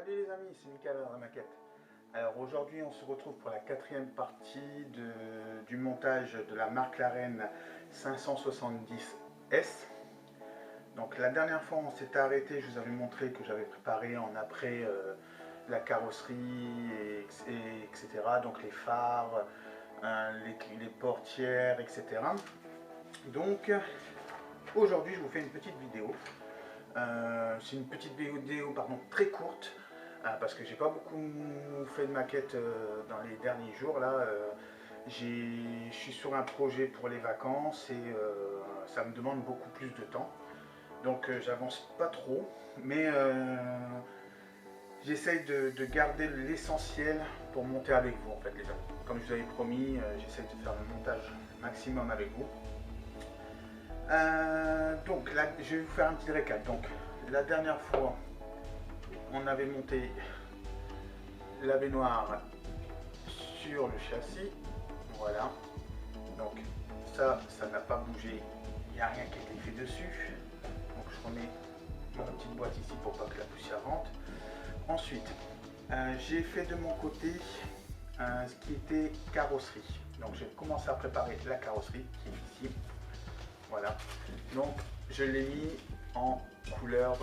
Salut les amis, c'est Mickaël à la maquette. Alors aujourd'hui on se retrouve pour la quatrième partie du montage de la McLaren 570S. Donc la dernière fois on s'était arrêté, je vous avais montré que j'avais préparé en après la carrosserie, etc. Donc les phares, les portières, etc. Donc aujourd'hui je vous fais une petite vidéo. C'est une petite vidéo très courte parce que j'ai pas beaucoup fait de maquette dans les derniers jours là. Je suis sur un projet pour les vacances et ça me demande beaucoup plus de temps. Donc j'avance pas trop, mais j'essaye de garder l'essentiel pour monter avec vous en fait les amis. Comme je vous avais promis, j'essaye de faire le montage maximum avec vous. Donc là, je vais vous faire un petit récap. Donc la dernière fois, on avait monté la baignoire sur le châssis. Voilà. Donc ça n'a pas bougé. Il n'y a rien qui a été fait dessus. Donc je remets ma petite boîte ici pour pas que la poussière rentre. Ensuite, j'ai fait de mon côté ce qui était carrosserie. Donc j'ai commencé à préparer la carrosserie qui est ici. Voilà, donc je l'ai mis en couleur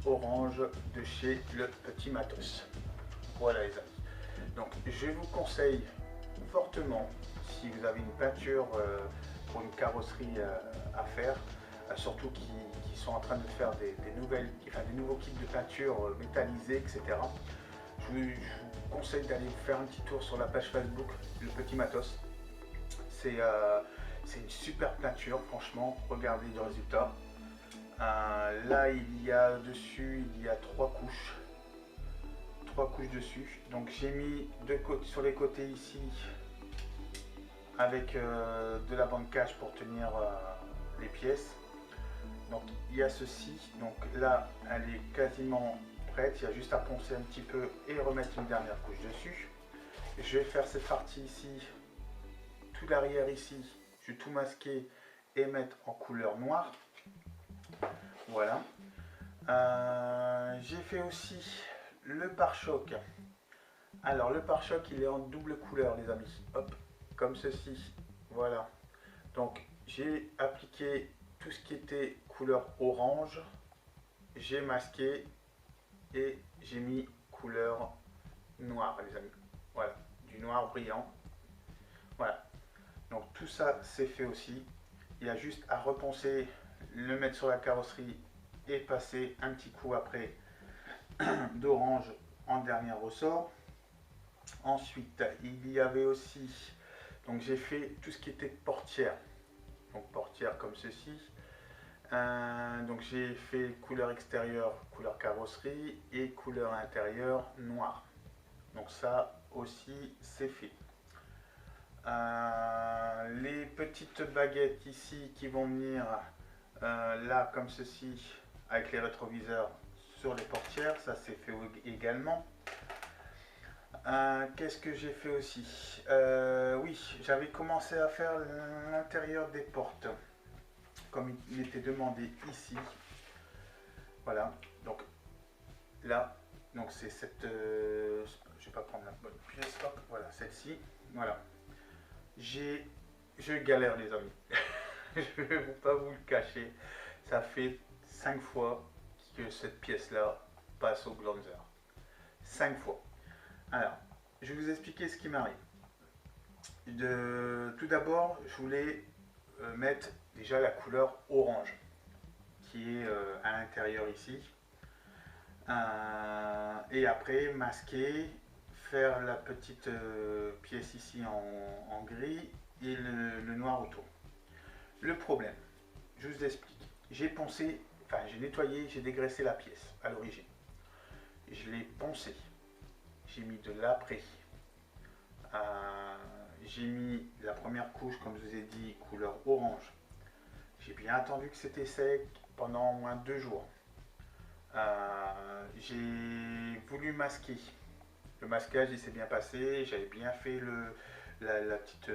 orange de chez Le Petit Matos. Voilà les amis. Donc je vous conseille fortement, si vous avez une peinture pour une carrosserie à faire, surtout qui sont en train de faire des nouveaux kits de peinture métallisés, etc. Je vous conseille d'aller faire un petit tour sur la page Facebook Le Petit Matos. C'est une super peinture, franchement, regardez le résultat. Là, il y a dessus, il y a trois couches dessus. Donc j'ai mis sur les côtés ici, avec de la bande cache pour tenir les pièces. Donc il y a ceci, donc là, elle est quasiment prête, il y a juste à poncer un petit peu et remettre une dernière couche dessus. Je vais faire cette partie ici, tout l'arrière ici, je vais tout masquer et mettre en couleur noire. Voilà. J'ai fait aussi le pare-choc. Alors le pare-choc il est en double couleur les amis. Hop, comme ceci. Voilà. Donc j'ai appliqué tout ce qui était couleur orange. J'ai masqué et j'ai mis couleur noire les amis. Voilà. Du noir brillant. Voilà. Donc tout ça c'est fait aussi. Il y a juste à reponcer, le mettre sur la carrosserie et passer un petit coup après d'orange en dernier ressort. Ensuite il y avait aussi, donc j'ai fait tout ce qui était portière. Donc portière comme ceci. Donc j'ai fait couleur extérieure, couleur carrosserie et couleur intérieure noire. Donc ça aussi c'est fait. Les petites baguettes ici qui vont venir là comme ceci avec les rétroviseurs sur les portières, ça c'est fait également. Qu'est-ce que j'ai fait aussi? Oui, j'avais commencé à faire l'intérieur des portes comme il était demandé ici. Voilà, donc là, donc c'est cette, je vais pas prendre la bonne pièce, hop, voilà, celle-ci, voilà. Je galère les amis, je vais pas vous le cacher, ça fait 5 fois que cette pièce-là passe au glanzer. 5 fois. Alors, je vais vous expliquer ce qui m'arrive. Tout d'abord, je voulais mettre déjà la couleur orange qui est à l'intérieur ici. Et après, masquer, faire la petite pièce ici en gris et le noir autour. Le problème, je vous explique. J'ai poncé, enfin j'ai nettoyé, j'ai dégraissé la pièce à l'origine. Je l'ai poncé. J'ai mis de l'après. J'ai mis la première couche, comme je vous ai dit, couleur orange. J'ai bien attendu que c'était sec pendant au moins 2 jours. J'ai voulu masquer. Le masquage il s'est bien passé, j'avais bien fait la petite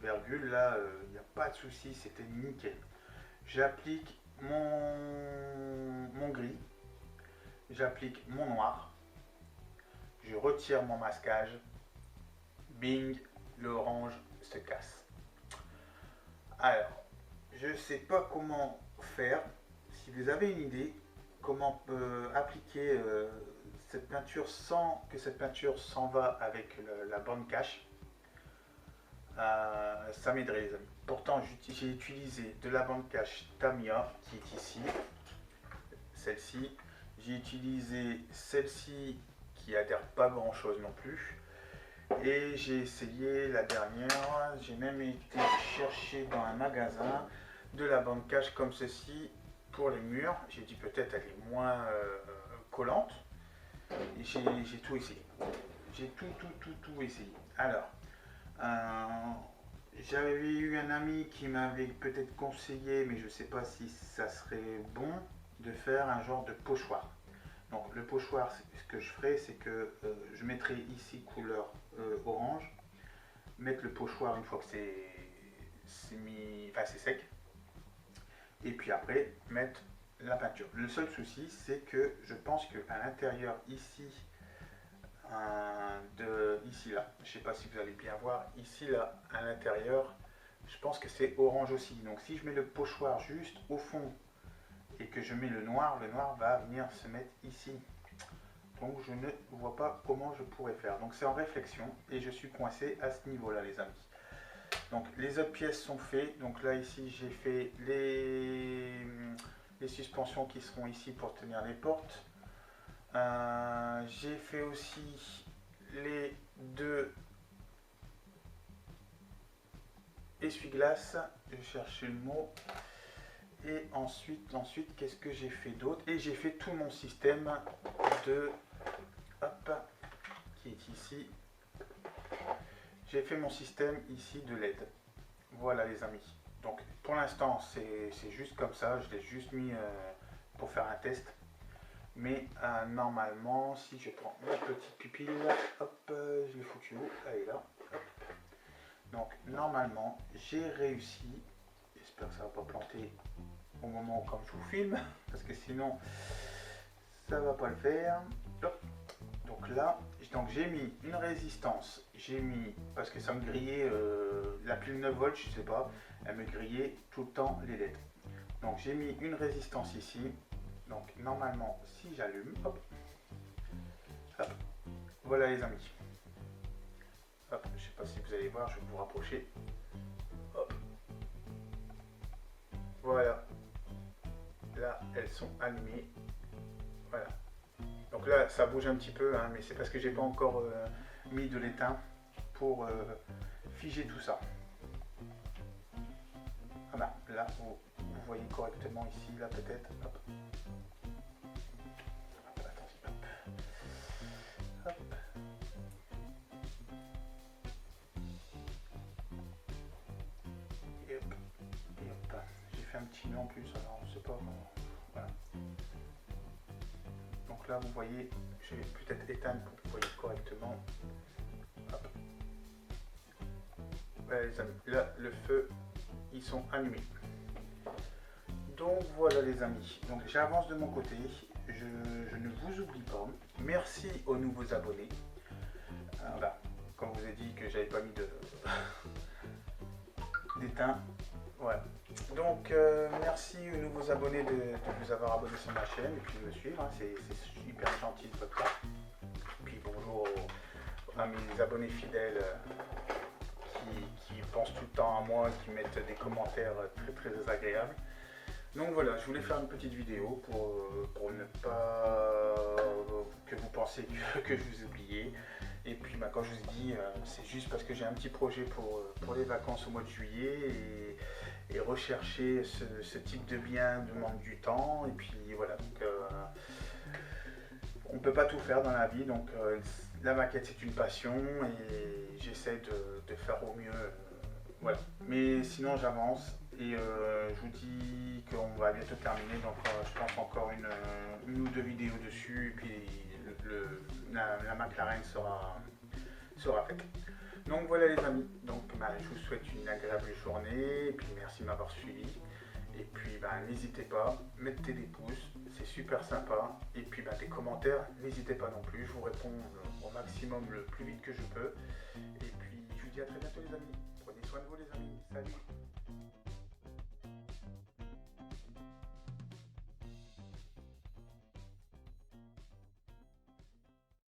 virgule là, il n'y a pas de souci, c'était nickel. J'applique mon gris, j'applique mon noir je retire mon masquage, bing, l'orange se casse. Alors, je ne sais pas comment faire. Si vous avez une idée, comment on peut appliquer cette peinture sans que cette peinture s'en va avec la bande cache, ça m'aiderait les amis. Pourtant j'ai utilisé de la bande cache Tamiya qui est ici, celle-ci. J'ai utilisé celle-ci qui adhère pas grand chose non plus. Et j'ai essayé la dernière, j'ai même été chercher dans un magasin de la bande cache comme ceci pour les murs. J'ai dit peut-être elle est moins collante. J'ai tout essayé. J'ai tout essayé. Alors, j'avais eu un ami qui m'avait peut-être conseillé, mais je ne sais pas si ça serait bon, de faire un genre de pochoir. Donc le pochoir, ce que je ferai, c'est que je mettrai ici couleur orange, mettre le pochoir une fois que c'est mis, enfin c'est sec, et puis après mettre la peinture. Le seul souci, c'est que je pense qu'à l'intérieur ici, ici là, je ne sais pas si vous allez bien voir, ici là à l'intérieur, je pense que c'est orange aussi. Donc si je mets le pochoir juste au fond et que je mets le noir va venir se mettre ici. Donc je ne vois pas comment je pourrais faire. Donc c'est en réflexion et je suis coincé à ce niveau là les amis. Donc les autres pièces sont faites. Donc là ici j'ai fait les suspensions qui seront ici pour tenir les portes. J'ai fait aussi les deux essuie-glaces. Je cherche le mot. Et ensuite qu'est-ce que j'ai fait d'autre? Et j'ai fait tout mon système de... Hop, qui est ici. J'ai fait mon système ici de LED. Voilà les amis. Donc pour l'instant c'est juste comme ça. Je l'ai juste mis pour faire un test. Mais normalement, si je prends ma petite pupille, hop, je l'ai foutu où? Elle est là. Hop. Donc normalement, j'ai réussi. J'espère que ça ne va pas planter au moment comme je vous filme, parce que sinon, ça ne va pas le faire. Hop. Donc là, j'ai mis une résistance. J'ai mis, parce que ça me grillait, la pile 9 volts, je sais pas, elle me grillait tout le temps les LED. Donc j'ai mis une résistance ici. Donc normalement, si j'allume, hop, hop, voilà les amis. Hop, je sais pas si vous allez voir, je vais vous rapprocher. Hop. Voilà. Là, elles sont allumées. Voilà. Donc là, ça bouge un petit peu, hein, mais c'est parce que j'ai pas encore mis de l'étain pour figer tout ça. Voilà, là, vous voyez correctement ici, là peut-être. Hop. Hop. Et hop. Et hop. J'ai fait un petit nœud en plus, alors on ne sait pas comment. Voilà. Donc là, vous voyez, je vais peut-être éteindre pour que vous voyez correctement. Hop. Voilà les amis, là le feu, ils sont allumés. Donc voilà les amis, donc j'avance de mon côté, je ne vous oublie pas. Merci aux nouveaux abonnés. Voilà, comme je vous ai dit que j'avais pas mis d'éteint. Voilà. Donc merci aux nouveaux abonnés de vous avoir abonné sur ma chaîne et puis de me suivre, hein. C'est super gentil de votre part. Puis bonjour à mes abonnés fidèles qui pensent tout le temps à moi, qui mettent des commentaires très agréables. Donc voilà, je voulais faire une petite vidéo pour ne pas que vous pensiez que je vous oubliais. Et puis quand je vous dis, c'est juste parce que j'ai un petit projet pour les vacances au mois de juillet et rechercher ce type de bien demande du temps. Et puis voilà, donc on ne peut pas tout faire dans la vie. Donc la maquette c'est une passion et j'essaie de faire au mieux. Voilà. Mais sinon j'avance. Et je vous dis qu'on va bientôt terminer, donc je pense encore une ou deux vidéos dessus, et puis la McLaren sera faite. Donc voilà les amis, donc je vous souhaite une agréable journée, et puis merci de m'avoir suivi. Et puis n'hésitez pas, mettez des pouces, c'est super sympa. Et puis des commentaires, n'hésitez pas non plus, je vous réponds au maximum le plus vite que je peux. Et puis je vous dis à très bientôt les amis. Prenez soin de vous les amis, salut.